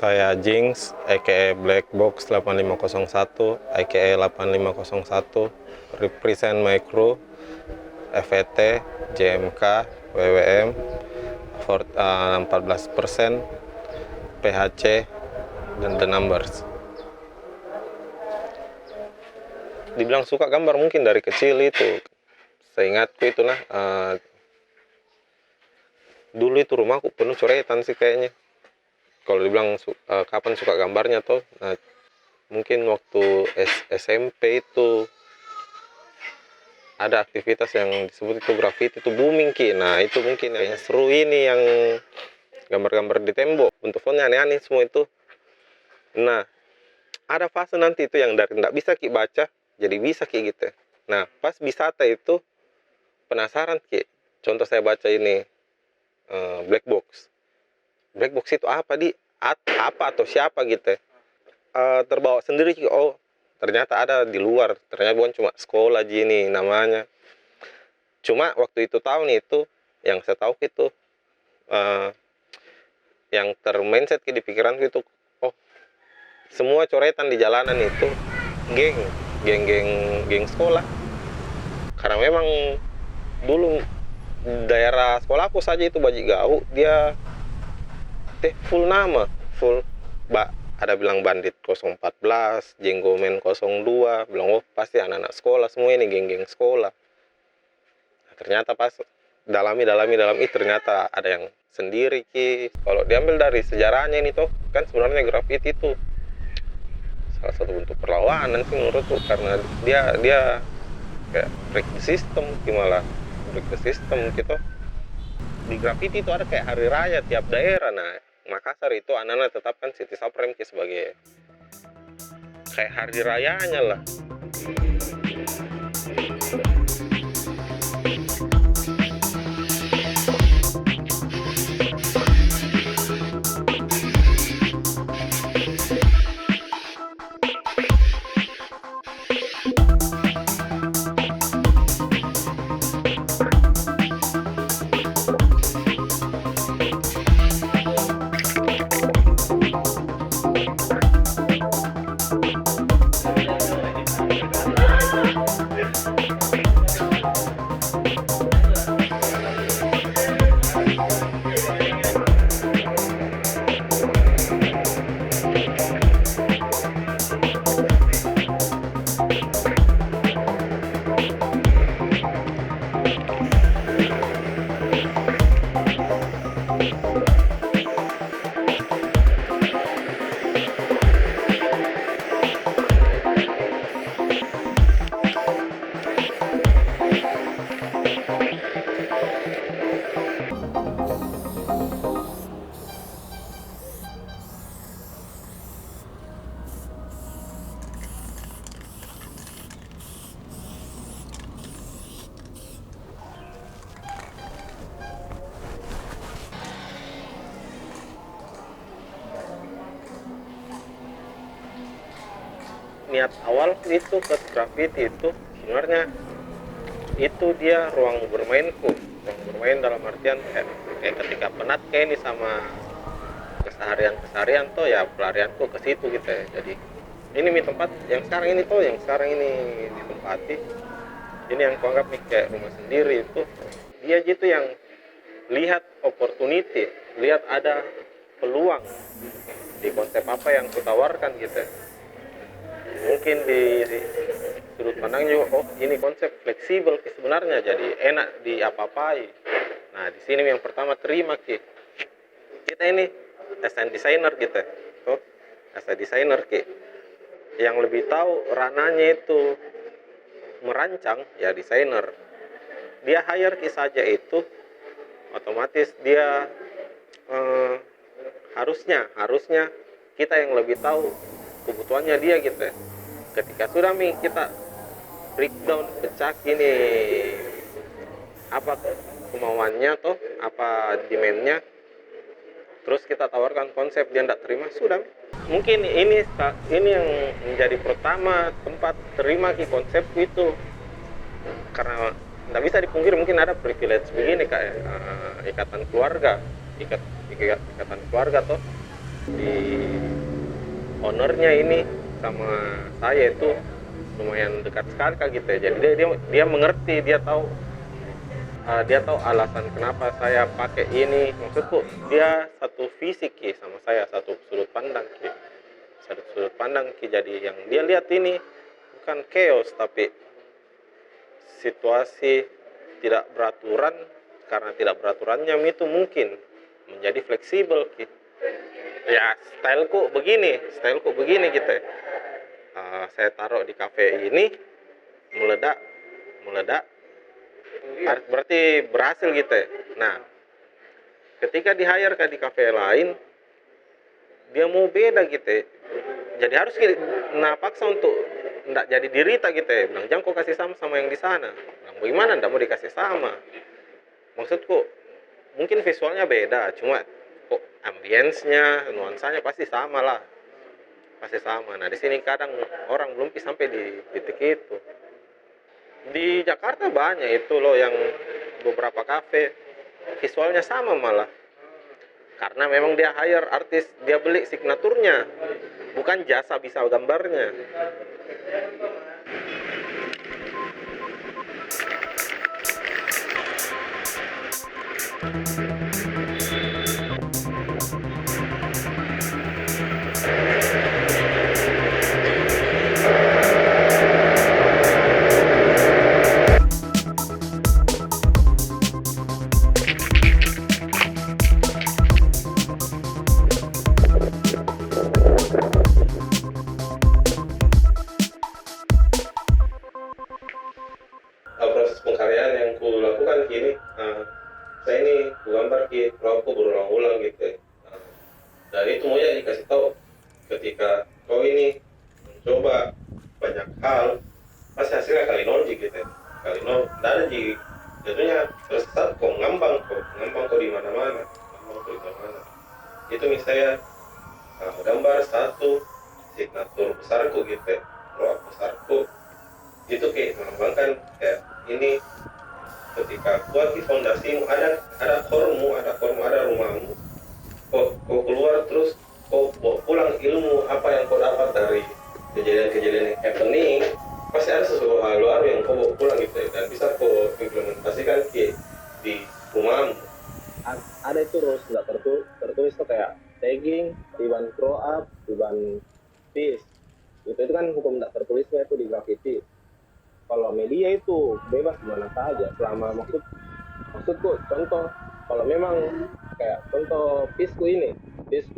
Saya Jinx, aka Black Box 8501, aka 8501, represent my crew, FET, JMK, WWM, 14%, PHC, dan The Numbers. Dibilang suka gambar mungkin dari kecil itu. Seingatku itulah, dulu itu rumahku penuh coretan sih kayaknya. Kalau dibilang kapan suka gambarnya tuh, nah, mungkin waktu SMP itu ada aktivitas yang disebut itu graffiti, itu booming ki. Nah itu mungkin kayaknya seru ini yang gambar-gambar di tembok, bentuk fontnya aneh-aneh semua itu. Nah ada fase nanti itu yang dari tidak bisa ki baca jadi bisa ki gitu. Nah pas wisata itu penasaran ki. Contoh saya baca ini black box. Black box itu apa apa atau siapa gitu. Terbawa sendiri ki. Oh ternyata ada di luar. Ternyata bukan cuma sekolah aja ini namanya. Cuma waktu itu tahun itu yang saya tahu itu yang termindset di pikiranku itu, oh semua coretan di jalanan itu geng sekolah. Karena memang dulu daerah sekolahku saja itu Baji Gau, dia full nama, ada bilang bandit 014, jenggomen 02, bilang oh pasti anak-anak sekolah semua ini geng-geng sekolah. Nah, ternyata pas dalami ternyata ada yang sendiri ki. Kalau diambil dari sejarahnya ini tuh kan sebenarnya graffiti itu salah satu bentuk perlawanan sih menurutku, karena dia kayak break the system, gimana break the system gitu. Di graffiti itu ada kayak hari raya tiap daerah. Nah Makassar itu anak-anak tetapkan City Supreme sebagai kayak hari rayanya lah. Niat awal itu ke graffiti itu sebenarnya itu dia ruang bermainku, ruang bermain dalam artian kayak ketika penat kayak ini sama keseharian tuh ya pelarianku ke situ gitu ya. Jadi ini tempat yang sekarang ini ditempati, ini yang kuanggap nih kayak rumah sendiri. Itu dia gitu yang lihat opportunity, lihat ada peluang di konsep apa yang kutawarkan gitu. Mungkin di sudut pandang juga, oh ini konsep fleksibel sebenarnya, jadi enak diapa-apai. Nah di sini yang pertama terima kita ini as a designer gitu, oh as a designer yang lebih tahu ranahnya itu merancang ya desainer. Dia hire saja itu otomatis dia harusnya kita yang lebih tahu kebutuhannya dia gitu. Ketika sudah kita breakdown, pecah ini apa kemauannya toh, apa demandnya, terus kita tawarkan konsep, dia tidak terima, sudah mungkin ini yang menjadi pertama tempat terima konsep itu. Karena tidak bisa dipungkiri mungkin ada privilege begini kayak ikatan keluarga toh. di ownernya ini sama saya itu lumayan dekat sekali Kak gitu ya. Jadi dia mengerti, dia tahu alasan kenapa saya pakai ini. Maksudku dia satu visi Ki sama saya, satu sudut pandang Ki. Satu sudut pandang Ki. Jadi yang dia lihat ini bukan chaos tapi situasi tidak beraturan. Karena tidak beraturannya itu mungkin menjadi fleksibel Ki. Ya styleku begini gitu. Saya taruh di kafe ini meledak berarti berhasil gitu ya. Nah, ketika di hire di kafe lain, dia mau beda gitu ya. Jadi harus paksa untuk nggak jadi dirita gitu ya. Bilang jangan kau kasih sama yang di sana. Bilang bagaimana nggak mau dikasih sama. Maksudku mungkin visualnya beda, cuma kok ambience-nya, nuansanya pasti sama lah. Pasti sama. Nah, di sini kadang orang belum sampai di titik itu. Di Jakarta banyak itu loh yang beberapa kafe visualnya sama malah. Karena memang dia hire artis, dia beli signaturnya, bukan jasa bisa gambarnya. Proses pengkaryaan yang ku lakukan kini, saya ini ku gambar ki, aku berulang-ulang gitu. Dan itu mau ya dikasih tahu, ketika kau ini mencoba banyak hal, pasti hasilnya kali nol gitu. Kali nol, tidak ada ji. Jatuhnya tersesat kau ngambang kau di mana-mana, Itu misalnya gambar satu signatur besarku gitu, roh besarku. Itu kayak mengembangkan kayak ini ketika buat di fondasimu ada kormu ada rumahmu kau keluar terus kau bawa pulang ilmu apa yang kau dapat dari kejadian-kejadian yang happening, pasti ada sesuatu hal baru yang kau bawa pulang gitu dan bisa kau implementasikan di rumahmu. Ada itu rules nggak tertulis tuh kayak tagging, ribbon throw up, ribbon piece itu kan hukum nggak tertulisnya itu di graffiti. Kalau media itu bebas mana saja selama maksudku contoh kalau memang kayak contoh pisku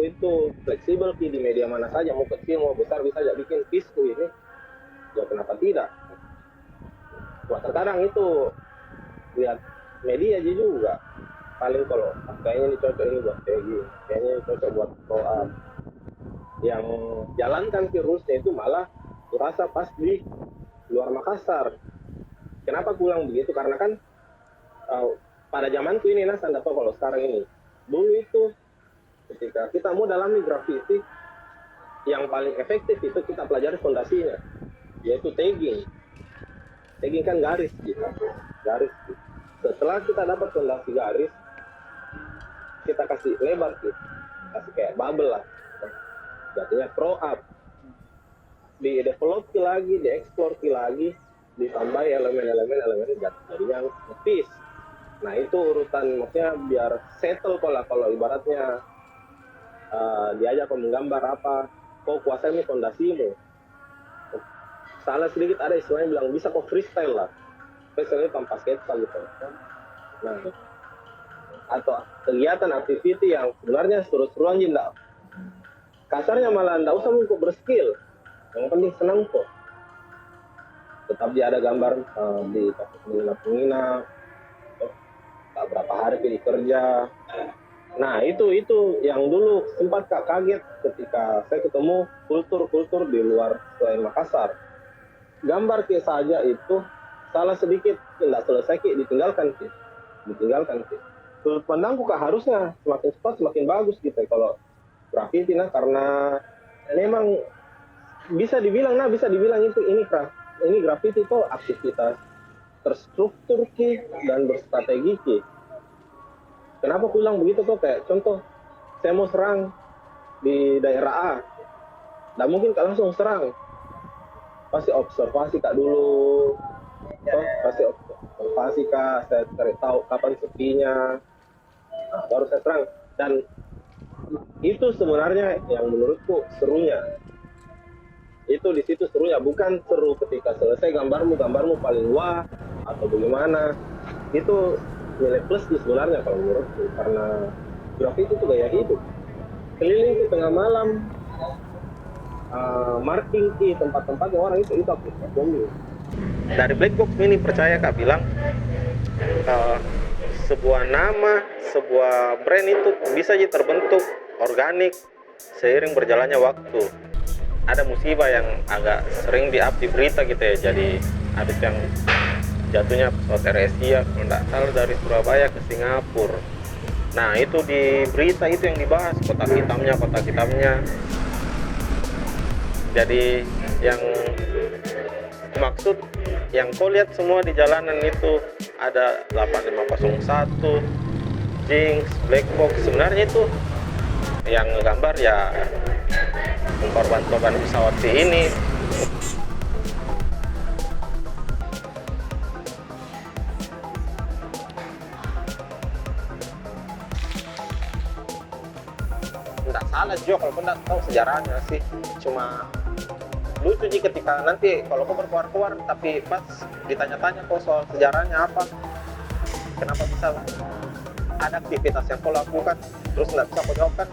itu fleksibel di media mana saja, mau kecil mau besar bisa aja bikin pisku ini, ya kenapa tidak. Wah terkadang itu lihat media aja juga paling kalau kayaknya ini cocok ini buat tagging, kayaknya ini cocok buat throw up, yang jalankan virusnya itu malah kurasa pas di luar Makassar. Kenapa aku bilang begitu? Karena kan pada zamanku ini Nas, Anda tahu kalau sekarang ini. Dulu itu ketika kita mau dalami graffiti, yang paling efektif itu kita pelajari fondasinya, yaitu tagging. Tagging kan garis gitu. Garis gitu. Setelah kita dapat fondasi garis, kita kasih lebar gitu. Kasih kayak bubble lah. Jadinya throw up. Di develop lagi, dieksplor lagi, ditambah elemen-elemen jadinya piece. Nah itu urutan maksudnya biar settle kalau ibaratnya diajak menggambar apa, kau kuasai nih fondasimu. Salah sedikit ada istilahnya bilang bisa kau freestyle lah, freestyle tanpa sketsa gitu. Nah atau kegiatan activity yang sebenarnya seru-seruan aja kasarnya malah nggak usah untuk berskill. Yang penting senang kok. Tetap dia ada gambar di penginap, tak berapa hari pergi kerja. Nah itu yang dulu sempat kaget ketika saya ketemu kultur di luar selain Makassar. Gambar saja itu salah sedikit tidak selesai ditinggalkan. Sudut pandangku harusnya semakin cepat semakin bagus gitu kalau graffiti karena memang bisa dibilang itu ini graffiti itu aktivitas terstruktur dan berstrategi. Kenapa aku bilang begitu tuh kayak contoh saya mau serang di daerah A, nggak mungkin kak langsung serang, pasti observasi kak dulu, toh pasti observasi kak, saya cari tahu kapan sepinya, nah, baru saya serang. Dan itu sebenarnya yang menurutku serunya, itu di situ serunya, bukan seru ketika selesai gambarmu paling wah atau bagaimana. Itu nilai plus sih sebenarnya kalau menurutku, karena grafiti itu gaya hidup, keliling di tengah malam, marking di tempat-tempat yang orang itu aku bom. Dari Black Box Mini percaya kak bilang uh, sebuah nama, sebuah brand itu bisa jadi terbentuk organik seiring berjalannya waktu. Ada musibah yang agak sering di-up di berita gitu ya, jadi ada yang jatuhnya pesawat AirAsia kalau tidak salah dari Surabaya ke Singapura. Nah itu di berita itu yang dibahas, kotak hitamnya. Jadi yang maksud yang kau lihat semua di jalanan itu ada 8501, Jinx, Black Box, sebenarnya itu yang gambar ya korban-korban pesawat ini. Nggak salah Jo kalau kau nggak tahu sejarahnya sih, cuma lucu sih ketika nanti kalau kau berkeluar-keluar tapi pas ditanya-tanya kau soal sejarahnya apa, kenapa bisa ada aktivitas yang kau lakukan terus nggak bisa kau jawab, kan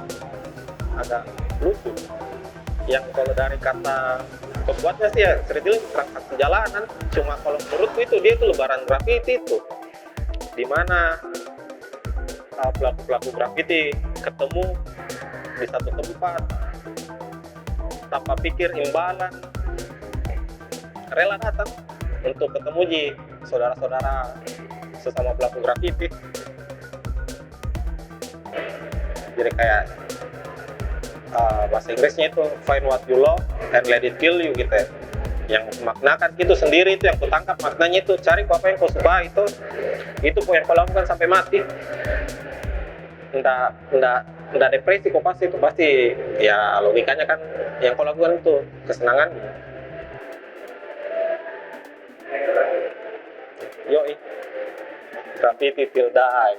agak lucu. Yang kalau dari kata pembuatnya sih ya ceritanya transaksi jalanan, cuma kalau menurutku itu dia itu lebaran graffiti itu, dimana pelaku-pelaku graffiti ketemu di satu tempat tanpa pikir imbalan, rela datang untuk ketemu di saudara-saudara sesama pelaku graffiti. Jadi kayak bahasa Inggrisnya itu find what you love and let it kill you gitu ya. Yang maknakan itu sendiri, itu yang kutangkap maknanya, itu cari apa yang kau suka, itu yang kau lakukan sampai mati. Nggak depresi kok, pasti itu pasti ya logikanya kan yang kau lakukan itu kesenangan. Yoi, graffiti till die.